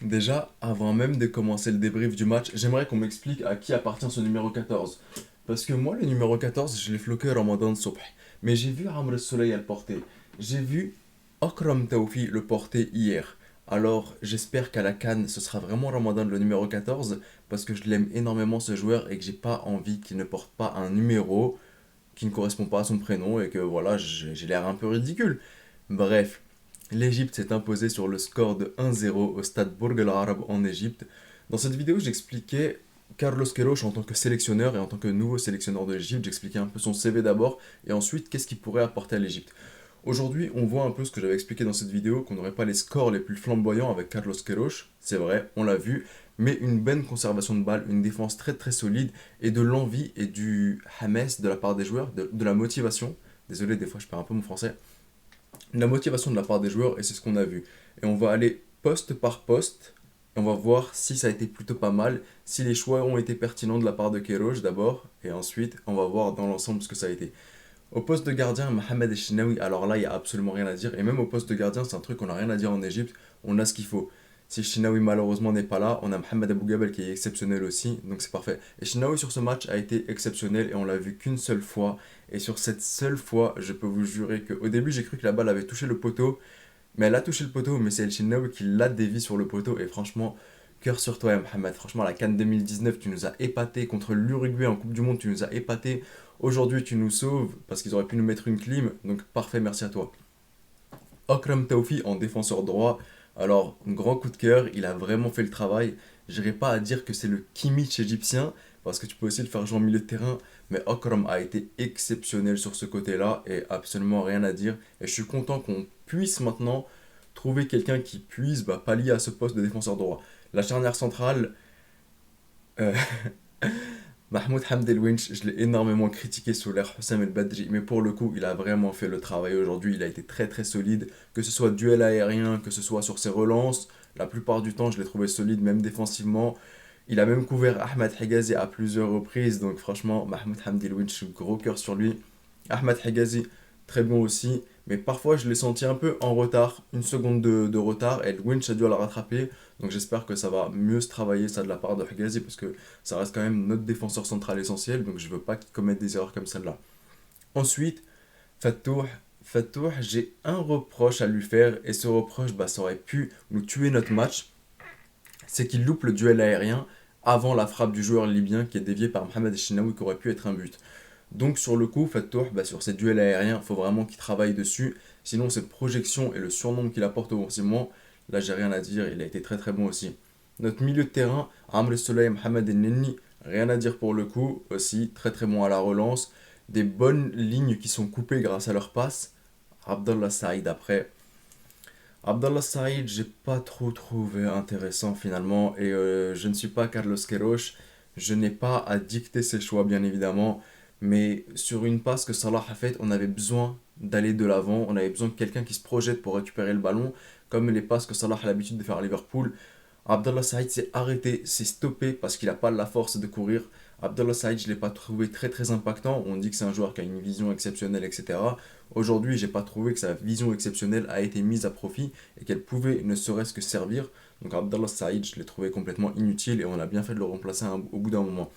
Déjà, avant même de commencer le débrief du match, j'aimerais qu'on m'explique à qui appartient ce numéro 14. Parce que moi, le numéro 14, je l'ai floqué Ramadan Sobh. Mais j'ai vu Amr Soleil le porter. J'ai vu Akram Taufi le porter hier. Alors, j'espère qu'à la CAN, ce sera vraiment Ramadan le numéro 14. Parce que je l'aime énormément ce joueur et que j'ai pas envie qu'il ne porte pas un numéro qui ne correspond pas à son prénom et que voilà, j'ai l'air un peu ridicule. Bref, l'Égypte s'est imposée sur le score de 1-0 au stade Bourg El Arab en Égypte. Dans cette vidéo, j'expliquais Carlos Queiroz en tant que sélectionneur et en tant que nouveau sélectionneur de l'Égypte. J'expliquais un peu son CV d'abord et ensuite qu'est-ce qu'il pourrait apporter à l'Égypte. Aujourd'hui, on voit un peu ce que j'avais expliqué dans cette vidéo, qu'on n'aurait pas les scores les plus flamboyants avec Carlos Queiroz, c'est vrai, on l'a vu, mais une bonne conservation de balles, une défense très très solide, et de l'envie et du hamas de la part des joueurs, de la motivation, désolé des fois je perds un peu mon français, la motivation de la part des joueurs et c'est ce qu'on a vu. Et on va aller poste par poste et on va voir si ça a été plutôt pas mal, si les choix ont été pertinents de la part de Queiroz d'abord et ensuite on va voir dans l'ensemble ce que ça a été. Au poste de gardien, Mohamed Eshnaoui, alors là il n'y a absolument rien à dire et même au poste de gardien c'est un truc qu'on n'a rien à dire en Égypte, on a ce qu'il faut. Si Shinawi malheureusement n'est pas là, on a Mohamed Abou Gabel qui est exceptionnel aussi, donc c'est parfait. Et Shinawi sur ce match a été exceptionnel et on l'a vu qu'une seule fois. Et sur cette seule fois, je peux vous jurer qu'au début j'ai cru que la balle avait touché le poteau, mais elle a touché le poteau, mais c'est El Shinawi qui l'a dévié sur le poteau. Et franchement, cœur sur toi, Mohamed. Franchement, la CAN 2019, tu nous as épaté contre l'Uruguay en Coupe du Monde, tu nous as épaté. Aujourd'hui, tu nous sauves parce qu'ils auraient pu nous mettre une clim, donc parfait, merci à toi. Akram Taufi en défenseur droit. Alors, grand coup de cœur, il a vraiment fait le travail. J'irai pas à dire que c'est le Kimmich égyptien, parce que tu peux aussi le faire jouer en milieu de terrain, mais Akram a été exceptionnel sur ce côté-là et absolument rien à dire. Et je suis content qu'on puisse maintenant trouver quelqu'un qui puisse pallier à ce poste de défenseur droit. La charnière centrale, euh, Mahmoud Hamdelwinch, je l'ai énormément critiqué sous l'ère Hossam El Badri, mais pour le coup, il a vraiment fait le travail aujourd'hui. Il a été très très solide, que ce soit duel aérien, que ce soit sur ses relances. La plupart du temps, je l'ai trouvé solide, même défensivement. Il a même couvert Ahmed Higazi à plusieurs reprises, donc franchement, Mahmoud Hamdelwinch, gros cœur sur lui. Ahmed Higazi, très bon aussi, mais parfois je l'ai senti un peu en retard, une seconde de retard, et le Winch a dû le rattraper. Donc j'espère que ça va mieux se travailler ça de la part de Higazi, parce que ça reste quand même notre défenseur central essentiel, donc je veux pas qu'il commette des erreurs comme celle-là. Ensuite, Fattouh, Fattouh, j'ai un reproche à lui faire, et ce reproche, ça aurait pu nous tuer notre match, c'est qu'il loupe le duel aérien avant la frappe du joueur libyen qui est dévié par Mohamed Chinaoui qui aurait pu être un but. Donc sur le coup, Fattouh, sur ces duels aériens, il faut vraiment qu'il travaille dessus, sinon cette projection et le surnombre qu'il apporte offensivement, là j'ai rien à dire, il a été très très bon aussi. Notre milieu de terrain, Amr Soleil, Mohamed Nenni, rien à dire pour le coup, aussi très très bon à la relance, des bonnes lignes qui sont coupées grâce à leur passe. Abdallah Saïd après, Abdallah Saïd, j'ai pas trop trouvé intéressant finalement et je ne suis pas Carlos Queiroz, je n'ai pas à dicter ses choix bien évidemment, mais sur une passe que Salah a faite, on avait besoin d'aller de l'avant, on avait besoin de quelqu'un qui se projette pour récupérer le ballon, comme les passes que Salah a l'habitude de faire à Liverpool. Abdallah Saïd s'est arrêté, s'est stoppé parce qu'il n'a pas la force de courir. Abdallah Saïd, je ne l'ai pas trouvé très très impactant. On dit que c'est un joueur qui a une vision exceptionnelle, etc. Aujourd'hui, j'ai pas trouvé que sa vision exceptionnelle a été mise à profit et qu'elle pouvait ne serait-ce que servir. Donc Abdallah Saïd, je l'ai trouvé complètement inutile et on a bien fait de le remplacer au bout d'un moment.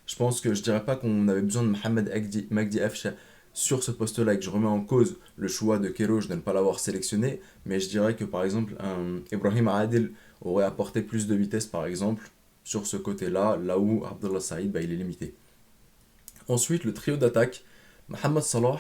Je pense que je dirais pas qu'on avait besoin de Mohamed Magdi Afsha sur ce poste-là et que je remets en cause le choix de Queiroz de ne pas l'avoir sélectionné, mais je dirais que par exemple un Ibrahim Adil aurait apporté plus de vitesse par exemple sur ce côté-là, là où Abdallah Saïd il est limité. Ensuite, le trio d'attaque, Mohamed Salah.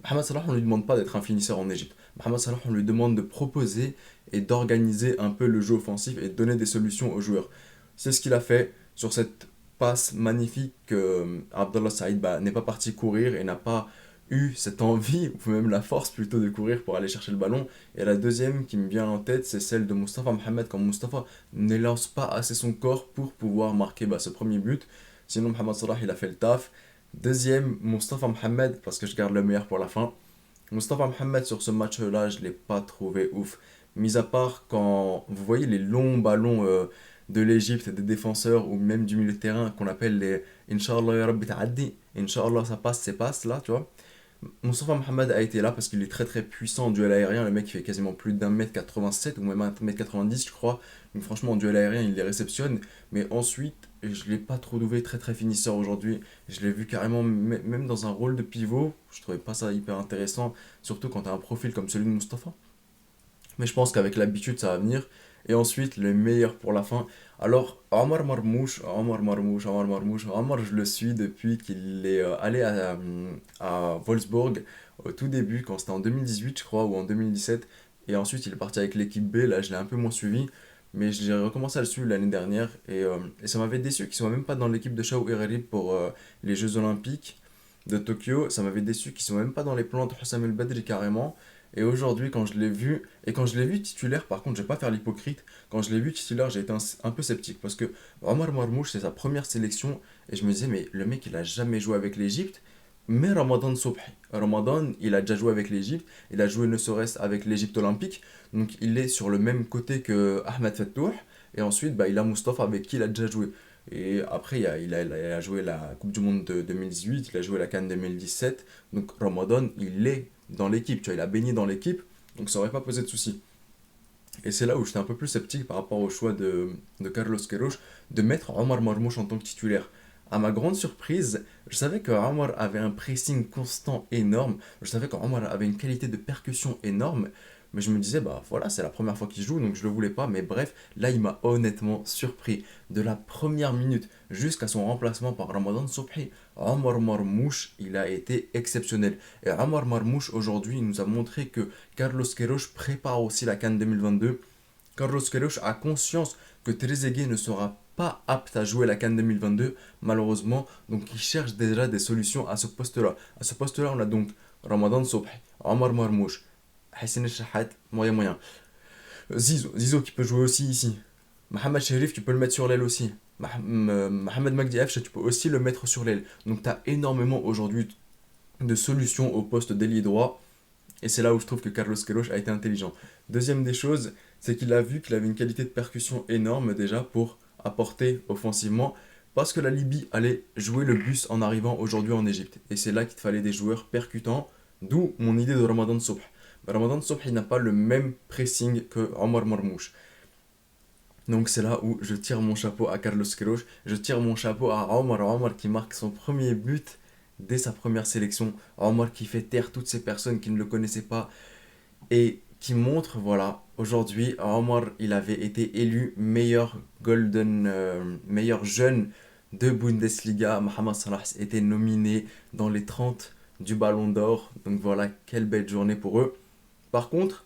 Mohamed Salah, on ne lui demande pas d'être un finisseur en Égypte. Mohamed Salah, on lui demande de proposer et d'organiser un peu le jeu offensif et de donner des solutions aux joueurs. C'est ce qu'il a fait sur cette passe magnifique que Abdallah Saïd n'est pas parti courir et n'a pas eu cette envie, ou même la force plutôt de courir pour aller chercher le ballon. Et la deuxième qui me vient en tête, c'est celle de Mustafa Mohamed, quand Mustafa ne lance pas assez son corps pour pouvoir marquer ce premier but. Sinon, Mohamed Salah, il a fait le taf. Deuxième, Mustafa Mohamed, parce que je garde le meilleur pour la fin. Mustafa Mohamed sur ce match-là, je ne l'ai pas trouvé ouf. Mis à part quand vous voyez les longs ballons de l'Egypte, des défenseurs ou même du milieu de terrain qu'on appelle les Inch'Allah ya Rabbi ta'addi. Inch'Allah ça passe, c'est passe là, tu vois. Moustapha Mohamed a été là parce qu'il est très très puissant en duel aérien. Le mec il fait quasiment plus d'un mètre 87 ou même un mètre 90 je crois. Donc franchement en duel aérien il les réceptionne. Mais ensuite je l'ai pas trouvé très très finisseur aujourd'hui. Je l'ai vu carrément même dans un rôle de pivot. Je trouvais pas ça hyper intéressant. Surtout quand tu as un profil comme celui de Moustapha. Mais je pense qu'avec l'habitude, ça va venir. Et ensuite, le meilleur pour la fin. Alors, Omar, je le suis depuis qu'il est allé à Wolfsburg au tout début, quand c'était en 2018, je crois, ou en 2017. Et ensuite, il est parti avec l'équipe B. Là, je l'ai un peu moins suivi. Mais j'ai recommencé à le suivre l'année dernière. Et ça m'avait déçu qu'il soit même pas dans l'équipe de Shao Ireri pour les Jeux Olympiques de Tokyo. Ça m'avait déçu qu'ils soient même pas dans les plans de Hussam El Badri carrément. Et aujourd'hui, quand je l'ai vu, et quand je l'ai vu titulaire, par contre, je vais pas faire l'hypocrite, quand je l'ai vu titulaire, j'ai été un peu sceptique parce que Omar Marmouche, c'est sa première sélection, et je me disais, mais le mec, il a jamais joué avec l'Égypte, mais Ramadan Sobhi. Ramadan, il a déjà joué avec l'Égypte, il a joué ne serait-ce avec l'Égypte olympique, donc il est sur le même côté que Ahmed Fattouh, et ensuite, bah, il a Mustafa avec qui il a déjà joué. Et après, il a joué la Coupe du Monde de 2018, il a joué la CAN 2017, donc Ramadan, il est dans l'équipe, tu vois, il a baigné dans l'équipe, donc ça aurait pas posé de soucis. Et c'est là où j'étais un peu plus sceptique par rapport au choix de Carlos Queiroz de mettre Omar Marmouche en tant que titulaire. À ma grande surprise, je savais que Omar avait un pressing constant énorme, je savais qu'Omar avait une qualité de percussion énorme, mais je me disais, bah voilà, c'est la première fois qu'il joue, donc je le voulais pas, mais bref, là il m'a honnêtement surpris. De la première minute jusqu'à son remplacement par Ramadan Sobhi, Omar Marmouche, il a été exceptionnel. Et Omar Marmouche, aujourd'hui, il nous a montré que Carlos Queiroz prépare aussi la CAN 2022. Carlos Queiroz a conscience que Trezeguet ne sera pas apte à jouer la CAN 2022, malheureusement, donc il cherche déjà des solutions à ce poste-là. À ce poste-là, on a donc Ramadan Sobhi, Omar Marmouche, Hassan Shahat, moyen moyen. Zizo qui peut jouer aussi ici. Mohamed Sherif, tu peux le mettre sur l'aile aussi. Mohamed Magdi Afche, tu peux aussi le mettre sur l'aile. Donc tu as énormément aujourd'hui de solutions au poste d'ailier droit. Et c'est là où je trouve que Carlos Queiroz a été intelligent. Deuxième des choses, c'est qu'il a vu qu'il avait une qualité de percussion énorme déjà pour apporter offensivement. Parce que la Libye allait jouer le bus en arrivant aujourd'hui en Égypte. Et c'est là qu'il te fallait des joueurs percutants. D'où mon idée de Ramadan Sobh. Ramadan Sobh, il n'a pas le même pressing que Omar Marmouche. Donc c'est là où je tire mon chapeau à Carlos Queiroz, je tire mon chapeau à Omar qui marque son premier but dès sa première sélection. Omar qui fait taire toutes ces personnes qui ne le connaissaient pas et qui montre, voilà, aujourd'hui, Omar, il avait été élu meilleur jeune de Bundesliga. Mohamed Salah était nominé dans les 30 du Ballon d'Or. Donc voilà, quelle belle journée pour eux. Par contre,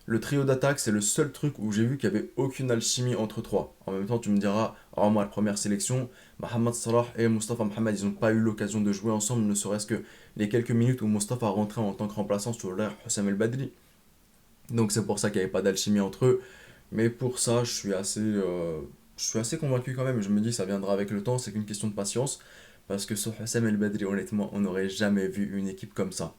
le trio d'attaque, c'est le seul truc où j'ai vu qu'il n'y avait aucune alchimie entre trois. En même temps, tu me diras, Omar, première sélection, Mohamed Salah et Mustafa Mohamed, ils n'ont pas eu l'occasion de jouer ensemble, ne serait-ce que les quelques minutes où Mustafa rentrait en tant que remplaçant sur l'air Hussam El Badri. Donc c'est pour ça qu'il n'y avait pas d'alchimie entre eux. Mais pour ça, je suis assez convaincu quand même. Je me dis ça viendra avec le temps, c'est qu'une question de patience. Parce que sur Hussam El Badri, honnêtement, on n'aurait jamais vu une équipe comme ça.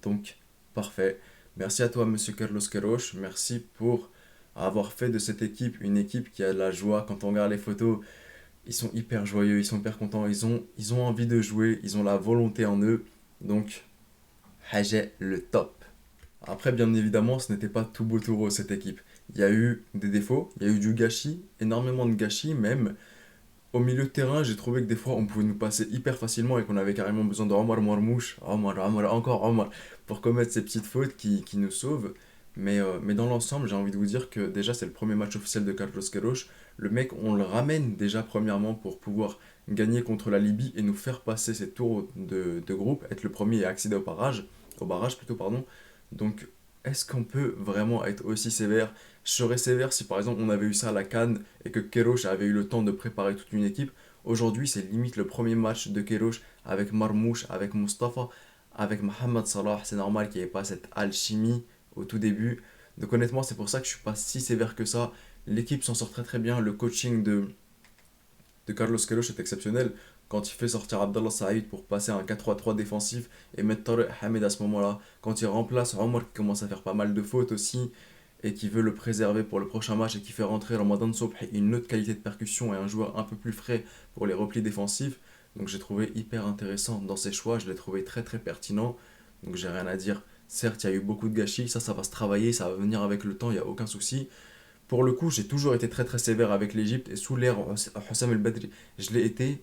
Donc, parfait. Merci à toi, monsieur Carlos Queiroz. Merci pour avoir fait de cette équipe une équipe qui a de la joie. Quand on regarde les photos, ils sont hyper joyeux, ils sont hyper contents, ils ont envie de jouer, ils ont la volonté en eux. Donc, Hajj le top. Après, bien évidemment, ce n'était pas tout beau tout rose cette équipe. Il y a eu des défauts, il y a eu du gâchis, énormément de gâchis même. Au milieu de terrain, j'ai trouvé que des fois on pouvait nous passer hyper facilement et qu'on avait carrément besoin de Omar Marmouche, Omar, encore Omar, pour commettre ces petites fautes qui nous sauvent. Mais dans l'ensemble, j'ai envie de vous dire que déjà c'est le premier match officiel de Carlos Queiroz. Le mec, on le ramène déjà premièrement pour pouvoir gagner contre la Libye et nous faire passer ces tours de groupe, être le premier à accéder au barrage plutôt, pardon. Donc, est-ce qu'on peut vraiment être aussi sévère? Je serais sévère si par exemple on avait eu ça à la CAN et que Queiroz avait eu le temps de préparer toute une équipe. Aujourd'hui, c'est limite le premier match de Queiroz avec Marmouche, avec Mustafa, avec Mohamed Salah. C'est normal qu'il n'y ait pas cette alchimie au tout début. Donc honnêtement, c'est pour ça que je suis pas si sévère que ça. L'équipe s'en sort très très bien. Le coaching de Carlos Queiroz est exceptionnel. Quand il fait sortir Abdallah Saïd pour passer un 4-3-3 défensif et mettre Tariq Hamed à ce moment-là. Quand il remplace Omar qui commence à faire pas mal de fautes aussi et qui veut le préserver pour le prochain match et qui fait rentrer Ramadan Sobhi, une autre qualité de percussion et un joueur un peu plus frais pour les replis défensifs. Donc j'ai trouvé hyper intéressant dans ses choix, je l'ai trouvé très très pertinent. donc j'ai rien à dire. Certes, il y a eu beaucoup de gâchis, ça va se travailler, ça va venir avec le temps, il n'y a aucun souci. Pour le coup, j'ai toujours été très très sévère avec l'Égypte et sous l'ère Hossam El Badri, je l'ai été.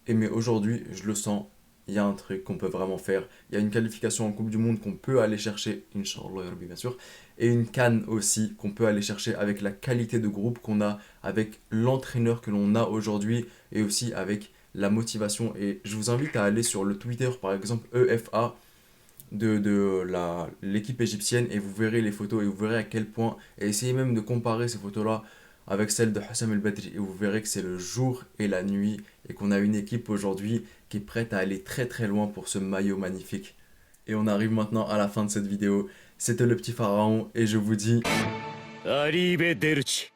Et mais aujourd'hui, je le sens, il y a un truc qu'on peut vraiment faire. Il y a une qualification en Coupe du Monde qu'on peut aller chercher, Inch'Allah, ya Rabbi, bien sûr. Et une canne aussi qu'on peut aller chercher avec la qualité de groupe qu'on a, avec l'entraîneur que l'on a aujourd'hui et aussi avec la motivation. Et je vous invite à aller sur le Twitter, par exemple, EFA l'équipe égyptienne et vous verrez les photos et vous verrez à quel point, et essayez même de comparer ces photos-là avec celles de Hossam El Badri et vous verrez que c'est le jour et la nuit et qu'on a une équipe aujourd'hui qui est prête à aller très très loin pour ce maillot magnifique. Et on arrive maintenant à la fin de cette vidéo. C'était le petit pharaon et je vous dis Arrivederci.